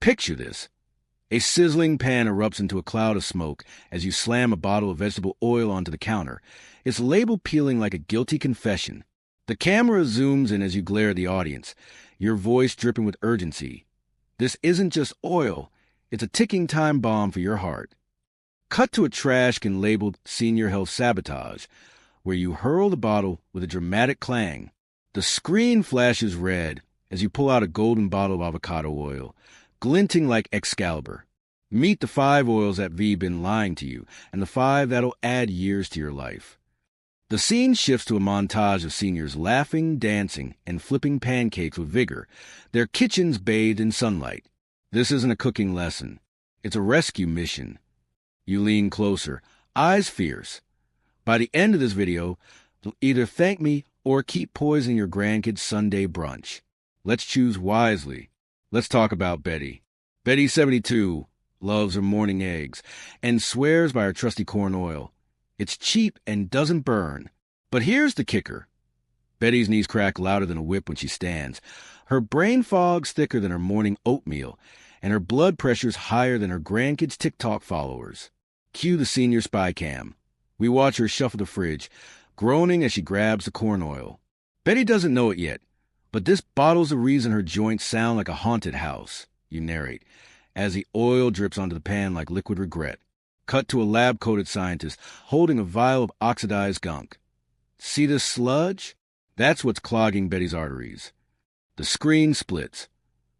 Picture this. A sizzling pan erupts into a cloud of smoke as you slam a bottle of vegetable oil onto the counter, its label peeling like a guilty confession. The camera zooms in as you glare at the audience, your voice dripping with urgency. This isn't just oil, it's a ticking time bomb for your heart. Cut to a trash can labeled Senior Health Sabotage, where you hurl the bottle with a dramatic clang. The screen flashes red as you pull out a golden bottle of avocado oil, glinting like Excalibur. Meet the 5 oils that have been lying to you, and the 5 that'll add years to your life. The scene shifts to a montage of seniors laughing, dancing, and flipping pancakes with vigor, their kitchens bathed in sunlight. This isn't a cooking lesson. It's a rescue mission. You lean closer, eyes fierce. By the end of this video, you'll either thank me or keep poisoning your grandkids' Sunday brunch. Let's choose wisely. Let's talk about Betty. Betty, 72, loves her morning eggs and swears by her trusty corn oil. It's cheap and doesn't burn. But here's the kicker. Betty's knees crack louder than a whip when she stands. Her brain fog's thicker than her morning oatmeal, and her blood pressure's higher than her grandkids' TikTok followers. Cue the senior spy cam. We watch her shuffle the fridge, groaning as she grabs the corn oil. Betty doesn't know it yet, but this bottle's the reason her joints sound like a haunted house, you narrate, as the oil drips onto the pan like liquid regret. Cut to a lab-coated scientist holding a vial of oxidized gunk. See this sludge? That's what's clogging Betty's arteries. The screen splits.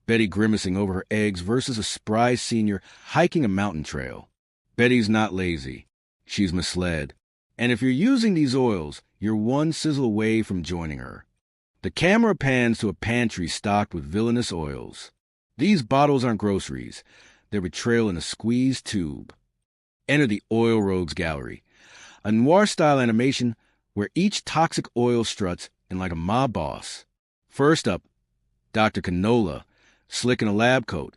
Betty grimacing over her eggs versus a spry senior hiking a mountain trail. Betty's not lazy. She's misled. And if you're using these oils, you're one sizzle away from joining her. The camera pans to a pantry stocked with villainous oils. These bottles aren't groceries. They're betrayal in a squeezed tube. Enter the Oil Rogues Gallery, a noir-style animation where each toxic oil struts in like a mob boss. First up, Dr. Canola, slick in a lab coat,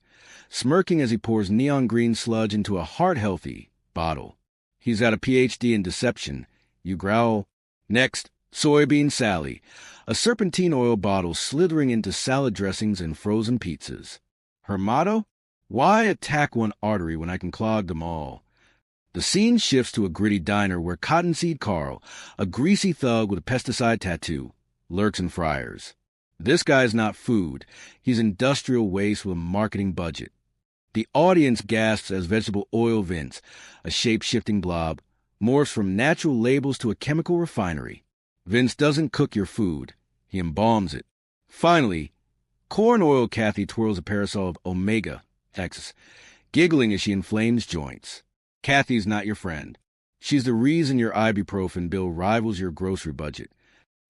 smirking as he pours neon green sludge into a heart-healthy bottle. He's got a PhD in deception. You growl. Next, Soybean Sally, a serpentine oil bottle slithering into salad dressings and frozen pizzas. Her motto? Why attack one artery when I can clog them all? The scene shifts to a gritty diner where Cottonseed Carl, a greasy thug with a pesticide tattoo, lurks in fryers. This guy's not food. He's industrial waste with a marketing budget. The audience gasps as vegetable oil Vince, a shape-shifting blob, morphs from natural labels to a chemical refinery. Vince doesn't cook your food. He embalms it. Finally, corn oil Kathy twirls a parasol of Omega X, giggling as she inflames joints. Kathy's not your friend. She's the reason your ibuprofen bill rivals your grocery budget.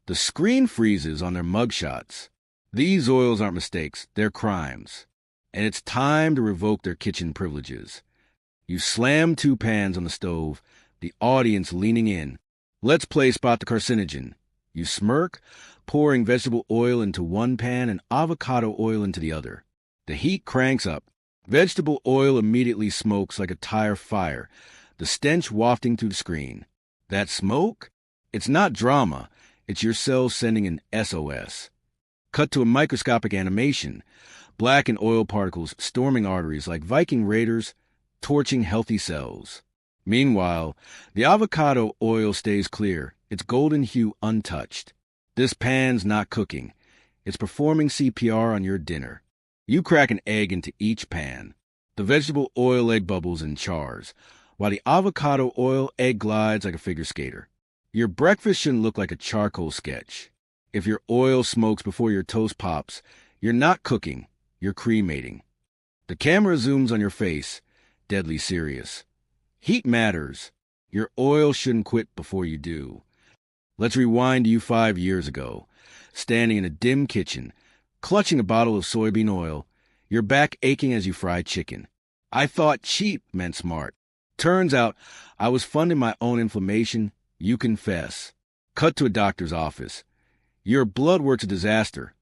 The screen freezes on their mugshots. These oils aren't mistakes, they're crimes. And it's time to revoke their kitchen privileges. You slam 2 pans on the stove, the audience leaning in. Let's play Spot the Carcinogen. You smirk, pouring vegetable oil into one pan and avocado oil into the other. The heat cranks up. Vegetable oil immediately smokes like a tire fire, the stench wafting through the screen. That smoke? It's not drama. It's your cells sending an SOS. Cut to a microscopic animation. Black and oil particles storming arteries like Viking raiders, torching healthy cells. Meanwhile, the avocado oil stays clear, its golden hue untouched. This pan's not cooking. It's performing CPR on your dinner. You crack an egg into each pan. The vegetable oil egg bubbles and chars, while the avocado oil egg glides like a figure skater. Your breakfast shouldn't look like a charcoal sketch. If your oil smokes before your toast pops, you're not cooking, you're cremating. The camera zooms on your face, deadly serious. Heat matters. Your oil shouldn't quit before you do. Let's rewind to you 5 years ago, standing in a dim kitchen, clutching a bottle of soybean oil, your back aching as you fried chicken. I thought cheap meant smart. Turns out I was funding my own inflammation, you confess. Cut to a doctor's office. Your blood work's a disaster,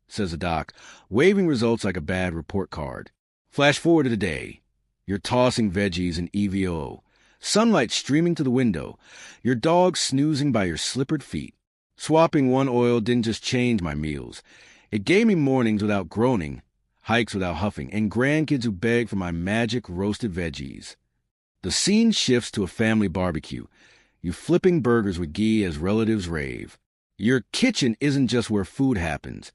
says the doc, waving results like a bad report card. Flash forward to the day. You're tossing veggies in EVO, sunlight streaming to the window, your dog snoozing by your slippered feet. Swapping one oil didn't just change my meals. It gave me mornings without groaning. hikes without huffing, and grandkids who beg for my magic roasted veggies. The scene shifts to a family barbecue. You flipping burgers with ghee as relatives rave. Your kitchen isn't just where food happens.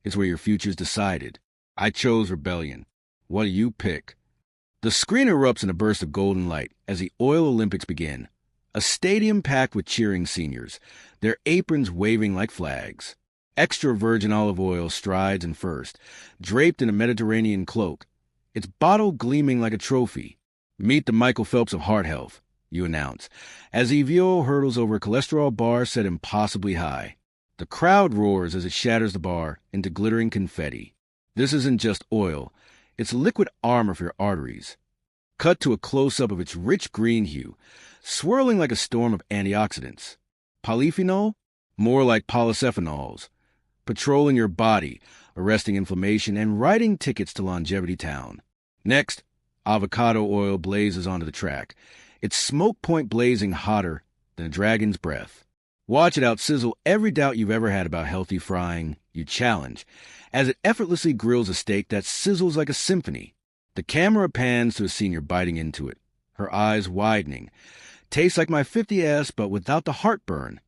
It's where your future's decided. I chose rebellion. What do you pick? The screen erupts in a burst of golden light as the Oil Olympics begin. A stadium packed with cheering seniors, their aprons waving like flags. Extra virgin olive oil strides in first, draped in a Mediterranean cloak, its bottle gleaming like a trophy. Meet the Michael Phelps of heart health, you announce, as Evio hurdles over a cholesterol bar set impossibly high. The crowd roars as it shatters the bar into glittering confetti. This isn't just oil, it's liquid armor for your arteries. Cut to a close-up of its rich green hue, swirling like a storm of antioxidants. Polyphenol? More like polyphenols. Patrolling your body, arresting inflammation, and writing tickets to Longevity Town. Next, avocado oil blazes onto the track, its smoke point blazing hotter than a dragon's breath. Watch it out-sizzle every doubt you've ever had about healthy frying. You challenge, as it effortlessly grills a steak that sizzles like a symphony. The camera pans to a senior biting into it, her eyes widening. Tastes like my 50S, but without the heartburn.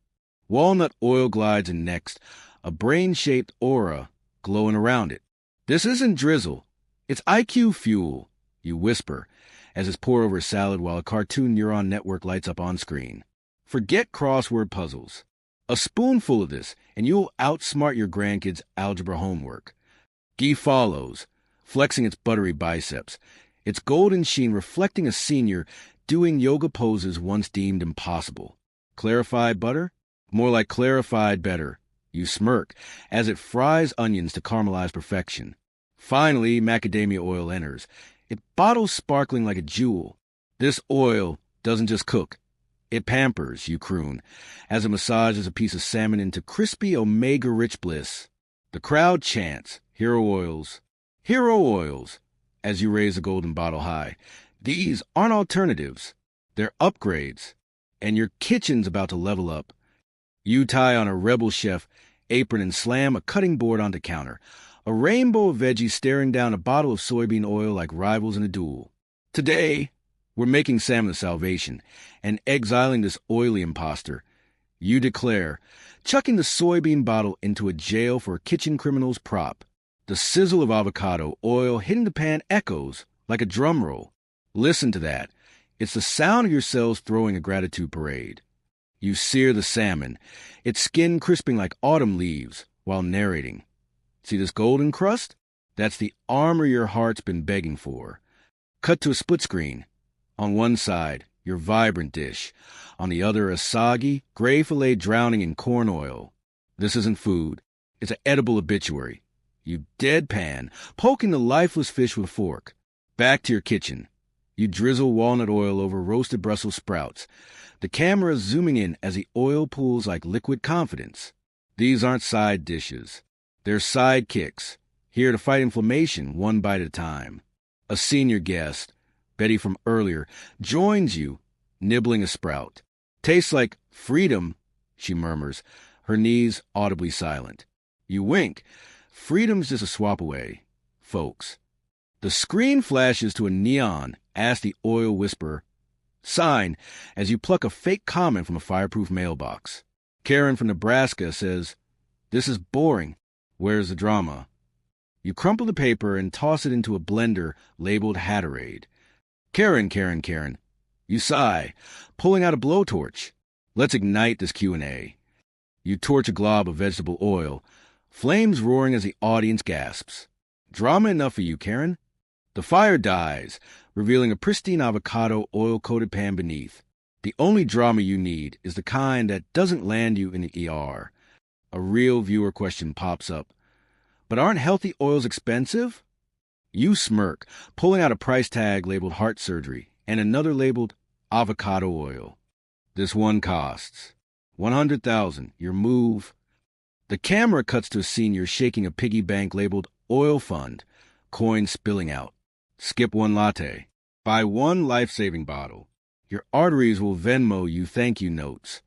Walnut oil glides in next, a brain-shaped aura glowing around it. This isn't drizzle. It's IQ fuel, you whisper, as it's poured over a salad while a cartoon neuron network lights up on screen. Forget crossword puzzles. A spoonful of this, and you'll outsmart your grandkids' algebra homework. Ghee follows, flexing its buttery biceps, its golden sheen reflecting a senior doing yoga poses once deemed impossible. Clarified butter? More like clarified better. You smirk, as it fries onions to caramelize perfection. Finally, macadamia oil enters. It bottles sparkling like a jewel. This oil doesn't just cook. It pampers, you croon, as it massages a piece of salmon into crispy omega-rich bliss. The crowd chants, hero oils, as you raise the golden bottle high. These aren't alternatives. They're upgrades. And your kitchen's about to level up. You tie on a rebel chef apron and slam a cutting board onto counter. A rainbow of veggies staring down a bottle of soybean oil like rivals in a duel. Today, we're making salmon of salvation and exiling this oily imposter. You declare, chucking the soybean bottle into a jail for a kitchen criminal's prop. The sizzle of avocado oil hitting the pan echoes like a drum roll. Listen to that. It's the sound of your cells throwing a gratitude parade. You sear the salmon, its skin crisping like autumn leaves, while narrating. See this golden crust? That's the armor your heart's been begging for. Cut to a split screen. On one side, your vibrant dish. On the other, a soggy, gray fillet drowning in corn oil. This isn't food. It's an edible obituary. You deadpan, poking the lifeless fish with a fork. Back to your kitchen. You drizzle walnut oil over roasted Brussels sprouts. The camera zooming in as the oil pools like liquid confidence. These aren't side dishes. They're sidekicks, here to fight inflammation one bite at a time. A senior guest, Betty from earlier, joins you, nibbling a sprout. Tastes like freedom, she murmurs, her knees audibly silent. You wink. Freedom's just a swap away, folks. The screen flashes to a neon, ask the oil whisperer sign as you pluck a fake comment from a fireproof mailbox. Karen from Nebraska says, "This is boring. Where's the drama?" You crumple the paper and toss it into a blender labeled Hatterade. Karen. You sigh, pulling out a blowtorch. Let's ignite this Q&A. You torch a glob of vegetable oil, flames roaring as the audience gasps. Drama enough for you, Karen? The fire dies, revealing a pristine avocado oil-coated pan beneath. The only drama you need is the kind that doesn't land you in the ER. A real viewer question pops up. But aren't healthy oils expensive? You smirk, pulling out a price tag labeled heart surgery and another labeled avocado oil. This one costs $100,000. Your move. The camera cuts to a senior shaking a piggy bank labeled oil fund, coins spilling out. Skip one latte. Buy one life-saving bottle. Your arteries will Venmo you thank you notes.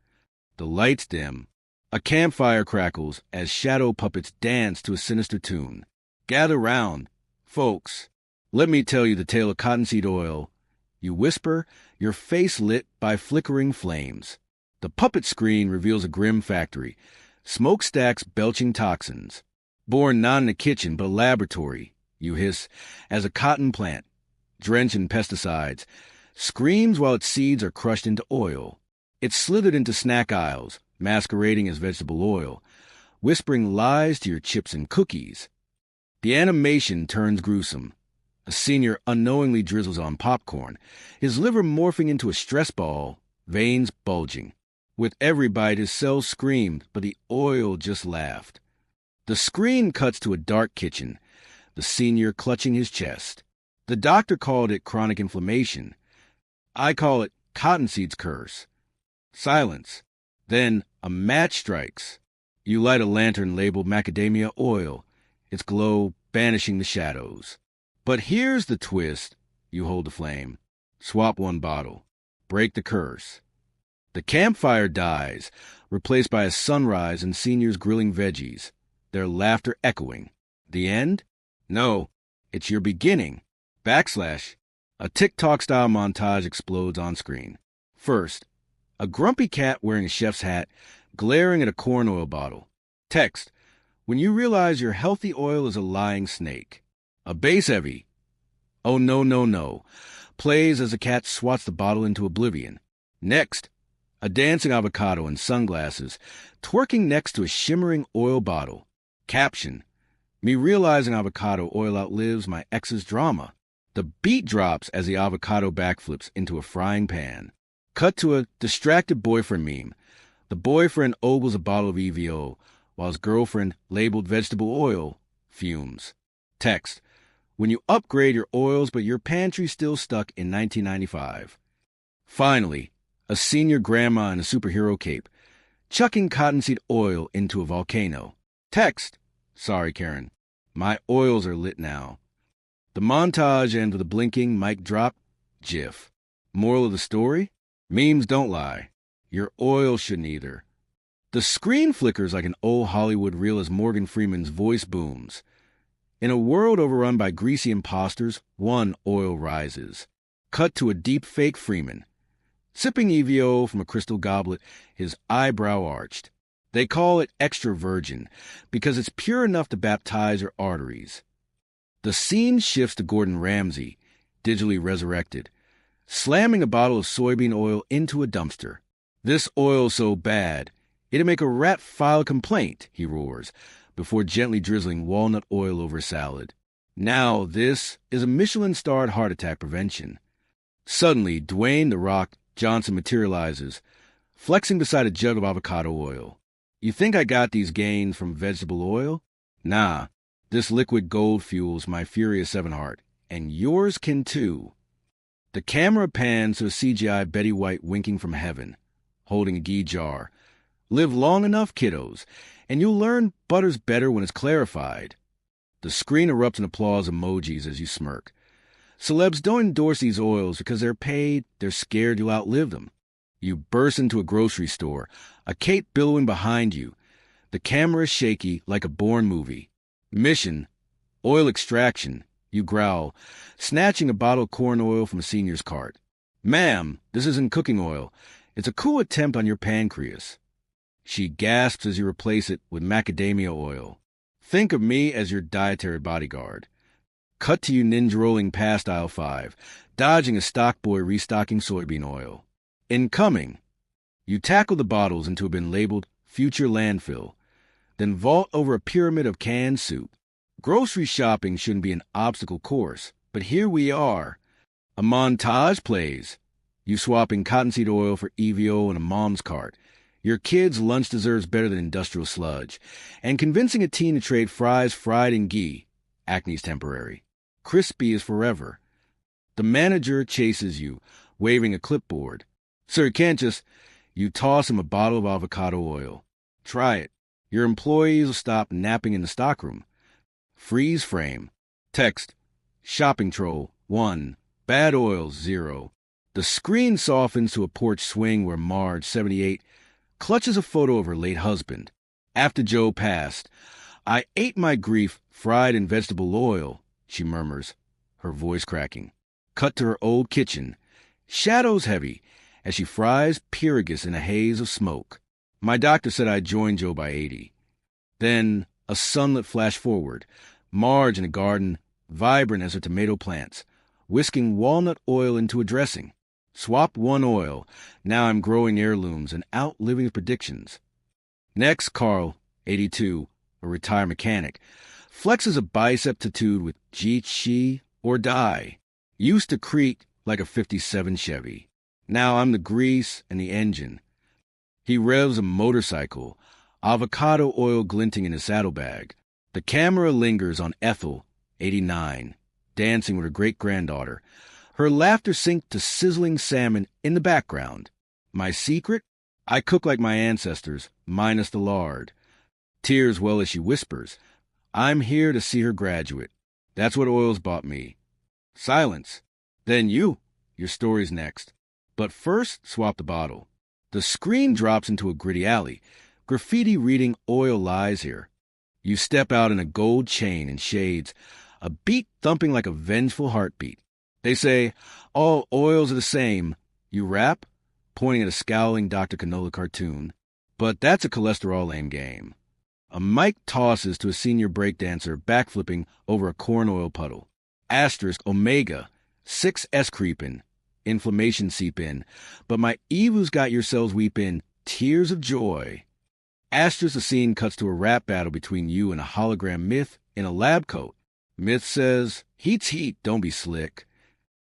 The lights dim. A campfire crackles as shadow puppets dance to a sinister tune. Gather round. Folks, let me tell you the tale of cottonseed oil. You whisper, your face lit by flickering flames. The puppet screen reveals a grim factory, smokestacks belching toxins. Born not in a kitchen but a laboratory, you hiss, as a cotton plant, drenched in pesticides, screams while its seeds are crushed into oil. It's slithered into snack aisles, masquerading as vegetable oil, whispering lies to your chips and cookies. The animation turns gruesome. A senior unknowingly drizzles on popcorn, his liver morphing into a stress ball, veins bulging. With every bite, his cells screamed, but the oil just laughed. The screen cuts to a dark kitchen, the senior clutching his chest. The doctor called it chronic inflammation. I call it cottonseed's curse. Silence. Then a match strikes. You light a lantern labeled macadamia oil, its glow banishing the shadows. But here's the twist. You hold the flame. Swap one bottle. Break the curse. The campfire dies, replaced by a sunrise and seniors grilling veggies, their laughter echoing. The end? No, it's your beginning. Backslash. A TikTok-style montage explodes on screen. First, a grumpy cat wearing a chef's hat, glaring at a corn oil bottle. Text. When you realize your healthy oil is a lying snake. A bass heavy. Oh no, no, no. Plays as the cat swats the bottle into oblivion. Next, a dancing avocado in sunglasses, twerking next to a shimmering oil bottle. Caption. Me realizing avocado oil outlives my ex's drama. The beat drops as the avocado backflips into a frying pan. Cut to a distracted boyfriend meme. The boyfriend ogles a bottle of EVO, while his girlfriend, labeled vegetable oil, fumes. Text. When you upgrade your oils but your pantry's still stuck in 1995. Finally, a senior grandma in a superhero cape, chucking cottonseed oil into a volcano. Text. Sorry, Karen. My oils are lit now. The montage ends with a blinking mic drop GIF. Moral of the story? Memes don't lie. Your oil shouldn't either. The screen flickers like an old Hollywood reel as Morgan Freeman's voice booms. In a world overrun by greasy imposters, one oil rises. Cut to a deep fake Freeman, sipping EVO from a crystal goblet, his eyebrow arched. They call it extra virgin because it's pure enough to baptize your arteries. The scene shifts to Gordon Ramsay, digitally resurrected, slamming a bottle of soybean oil into a dumpster. This oil's so bad, it'd make a rat file a complaint, he roars, before gently drizzling walnut oil over salad. Now this is a Michelin-starred heart attack prevention. Suddenly, Dwayne "The Rock" Johnson materializes, flexing beside a jug of avocado oil. You think I got these gains from vegetable oil? Nah, this liquid gold fuels my Furious 7 heart, and yours can too. The camera pans to a CGI Betty White winking from heaven, holding a ghee jar. Live long enough, kiddos, and you'll learn butter's better when it's clarified. The screen erupts in applause emojis as you smirk. Celebs don't endorse these oils because they're paid, they're scared you'll outlive them. You burst into a grocery store, a cape billowing behind you. The camera is shaky like a Bourne movie. Mission, oil extraction, you growl, snatching a bottle of corn oil from a senior's cart. Ma'am, this isn't cooking oil. It's a cool attempt on your pancreas. She gasps as you replace it with macadamia oil. Think of me as your dietary bodyguard. Cut to you ninja rolling past aisle 5, dodging a stock boy restocking soybean oil. Incoming. You tackle the bottles into a bin labeled Future Landfill, then vault over a pyramid of canned soup. Grocery shopping shouldn't be an obstacle course, but here we are. A montage plays. You swapping cottonseed oil for EVO in a mom's cart. Your kid's lunch deserves better than industrial sludge. And convincing a teen to trade fries fried in ghee. Acne's temporary. Crispy is forever. The manager chases you, waving a clipboard. Sir, you can't just... You toss him a bottle of avocado oil. Try it. Your employees will stop napping in the stockroom. Freeze frame. Text. Shopping troll, 1. Bad oils, 0. The screen softens to a porch swing where Marge, 78, clutches a photo of her late husband. After Joe passed, I ate my grief fried in vegetable oil, she murmurs, her voice cracking. Cut to her old kitchen. Shadows heavy, as she fries pyrgus in a haze of smoke. My doctor said I'd join Joe by 80. Then a sunlit flash forward. Marge in a garden, vibrant as her tomato plants, whisking walnut oil into a dressing. Swapped one oil. Now I'm growing heirlooms and outliving predictions. Next, Carl, 82, a retired mechanic, flexes a bicep tattooed with Jeet or die. Used to creak like a 57 Chevy. Now I'm the grease and the engine. He revs a motorcycle, avocado oil glinting in his saddlebag. The camera lingers on Ethel, 89, dancing with her great-granddaughter. Her laughter synced to sizzling salmon in the background. My secret? I cook like my ancestors, minus the lard. Tears well as she whispers, I'm here to see her graduate. That's what oil's bought me. Silence. Then you. Your story's next. But first, swap the bottle. The screen drops into a gritty alley. Graffiti reading Oil Lies Here. You step out in a gold chain and shades, a beat thumping like a vengeful heartbeat. They say, all oils are the same. You rap, pointing at a scowling Dr. Canola cartoon. But that's a cholesterol aim game. A mic tosses to a senior breakdancer backflipping over a corn oil puddle. Asterisk omega, 6S creepin', inflammation seep in, but my evu's got yourselves weepin', tears of joy. Asterisk the scene cuts to a rap battle between you and a hologram myth in a lab coat. Myth says, heat's heat, don't be slick.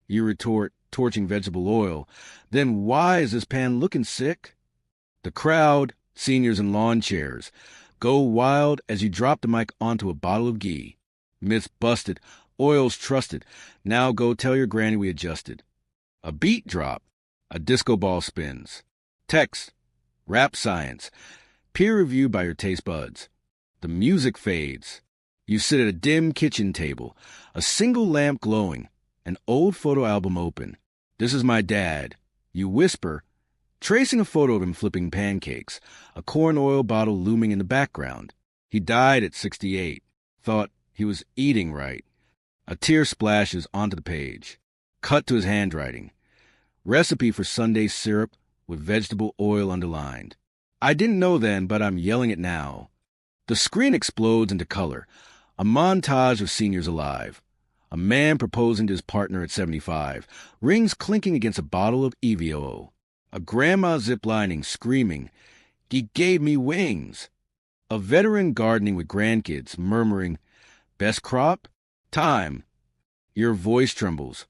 You retort, torching vegetable oil, then why is this pan looking sick? The crowd, seniors in lawn chairs, go wild as you drop the mic onto a bottle of ghee. Myth's busted, oil's trusted, now go tell your granny we adjusted. A beat drop, a disco ball spins. Text, rap science, peer reviewed by your taste buds. The music fades. You sit at a dim kitchen table, a single lamp glowing, an old photo album open. This is my dad. You whisper, tracing a photo of him flipping pancakes, a corn oil bottle looming in the background. He died at 68. Thought he was eating right. A tear splashes onto the page. Cut to his handwriting. Recipe for Sunday syrup with vegetable oil underlined. I didn't know then, but I'm yelling it now. The screen explodes into color. A montage of seniors alive. A man proposing to his partner at 75. Rings clinking against a bottle of EVO. A grandma ziplining, screaming, he gave me wings. A veteran gardening with grandkids, murmuring, best crop? Time. Your voice trembles.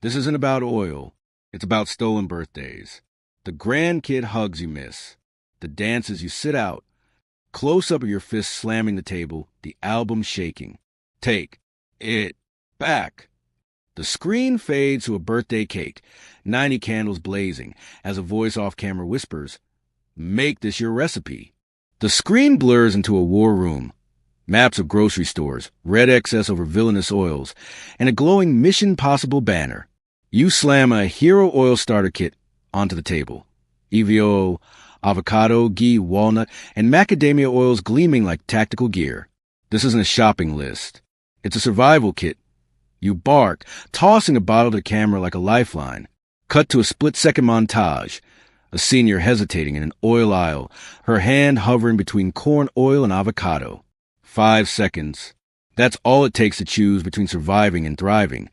This isn't about oil. It's about stolen birthdays. The grandkid hugs you miss. The dances you sit out. Close up of your fist slamming the table, the album shaking. Take it back. The screen fades to a birthday cake, 90 candles blazing, as a voice off camera whispers, make this your recipe. The screen blurs into a war room. Maps of grocery stores, red excess over villainous oils, and a glowing Mission Possible banner. You slam a Hero Oil Starter Kit onto the table. EVO, avocado, ghee, walnut, and macadamia oils gleaming like tactical gear. This isn't a shopping list. It's a survival kit. You bark, tossing a bottle to the camera like a lifeline. Cut to a split-second montage. A senior hesitating in an oil aisle, her hand hovering between corn oil and avocado. 5 seconds. That's all it takes to choose between surviving and thriving.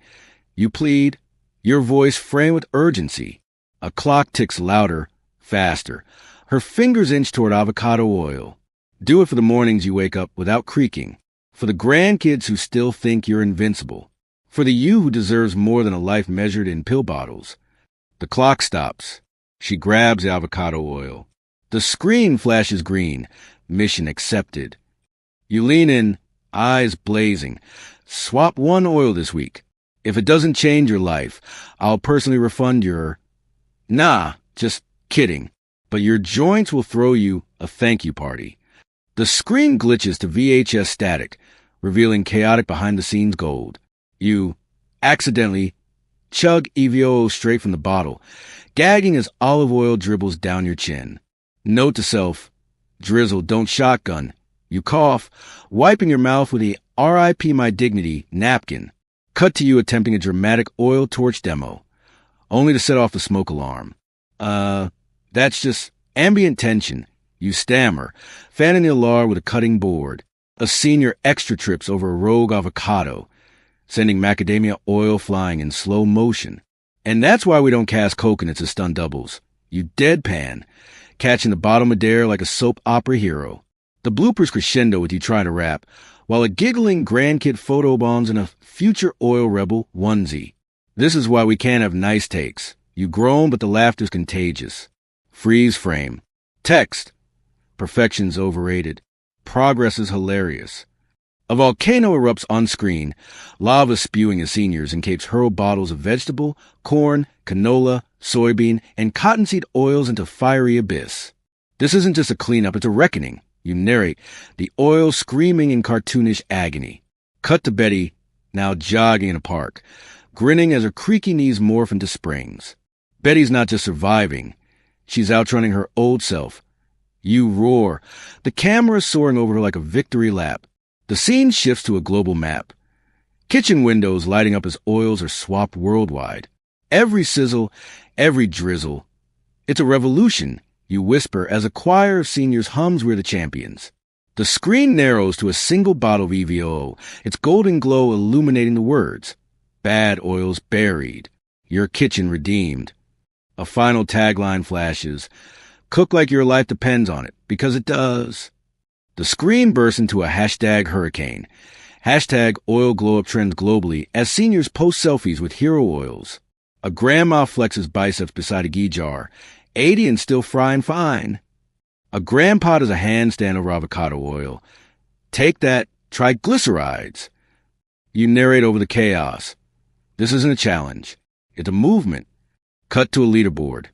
You plead, your voice framed with urgency. A clock ticks louder, faster. Her fingers inch toward avocado oil. Do it for the mornings you wake up without creaking. For the grandkids who still think you're invincible. For the you who deserves more than a life measured in pill bottles. The clock stops. She grabs the avocado oil. The screen flashes green. Mission accepted. You lean in, eyes blazing. Swap one oil this week. If it doesn't change your life, I'll personally refund your... Nah, just kidding. But your joints will throw you a thank you party. The screen glitches to VHS static, revealing chaotic behind-the-scenes gold. You, accidentally, chug EVO straight from the bottle, gagging as olive oil dribbles down your chin. Note to self, drizzle, don't shotgun. You cough, wiping your mouth with a R.I.P. My Dignity napkin. Cut to you attempting a dramatic oil torch demo, only to set off the smoke alarm. That's just ambient tension. You stammer, fanning the alarm with a cutting board. A senior extra trips over a rogue avocado, sending macadamia oil flying in slow motion. And that's why we don't cast coconuts as stunt doubles. You deadpan, catching the bottom of dare like a soap opera hero. The bloopers crescendo with you trying to rap, while a giggling grandkid photobombs in a future oil rebel onesie. This is why we can't have nice takes. You groan, but the laughter's contagious. Freeze frame. Text. Perfection's overrated. Progress is hilarious. A volcano erupts on screen, lava spewing as seniors and capes hurl bottles of vegetable, corn, canola, soybean, and cottonseed oils into fiery abyss. This isn't just a cleanup, it's a reckoning. You narrate, the oil screaming in cartoonish agony. Cut to Betty, now jogging in a park, grinning as her creaky knees morph into springs. Betty's not just surviving, she's outrunning her old self. You roar, the camera soaring over her like a victory lap. The scene shifts to a global map. Kitchen windows lighting up as oils are swapped worldwide. Every sizzle, every drizzle. It's a revolution, you whisper as a choir of seniors hums We're the Champions. The screen narrows to a single bottle of EVO, its golden glow illuminating the words. Bad oils buried. Your kitchen redeemed. A final tagline flashes. Cook like your life depends on it, because it does. The screen bursts into a hashtag hurricane. Hashtag oil glow-up trends globally as seniors post selfies with hero oils. A grandma flexes biceps beside a ghee jar, 80 and still frying fine. A grandpa does a handstand over avocado oil. Take that, triglycerides. You narrate over the chaos. This isn't a challenge. It's a movement. Cut to a leaderboard.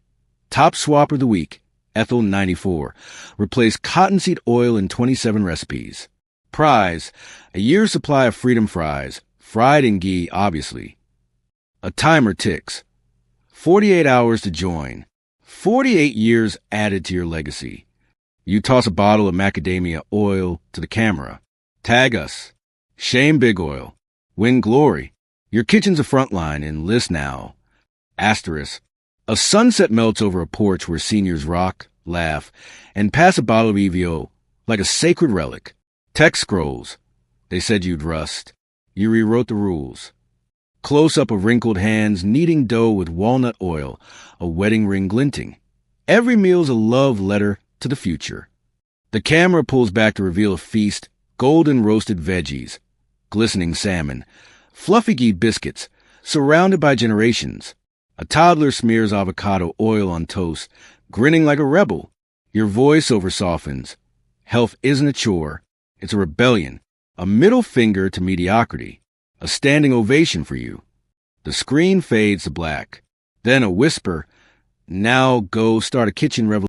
Top swapper of the week. Ethel 94. Replace cottonseed oil in 27 recipes. Prize, a year's supply of freedom fries, fried in ghee, obviously. A timer ticks. 48 hours to join. 48 years added to your legacy. You toss a bottle of macadamia oil to the camera. Tag us. Shame Big Oil. Win glory. Your kitchen's a front line, enlist now. Asterisk. A sunset melts over a porch where seniors rock, laugh, and pass a bottle of EVO like a sacred relic. Text scrolls. They said you'd rust. You rewrote the rules. Close-up of wrinkled hands kneading dough with walnut oil, a wedding ring glinting. Every meal's a love letter to the future. The camera pulls back to reveal a feast, golden roasted veggies, glistening salmon, fluffy ghee biscuits, surrounded by generations. A toddler smears avocado oil on toast, grinning like a rebel. Your voiceover softens. Health isn't a chore. It's a rebellion. A middle finger to mediocrity. A standing ovation for you. The screen fades to black. Then a whisper, now go start a kitchen revolution.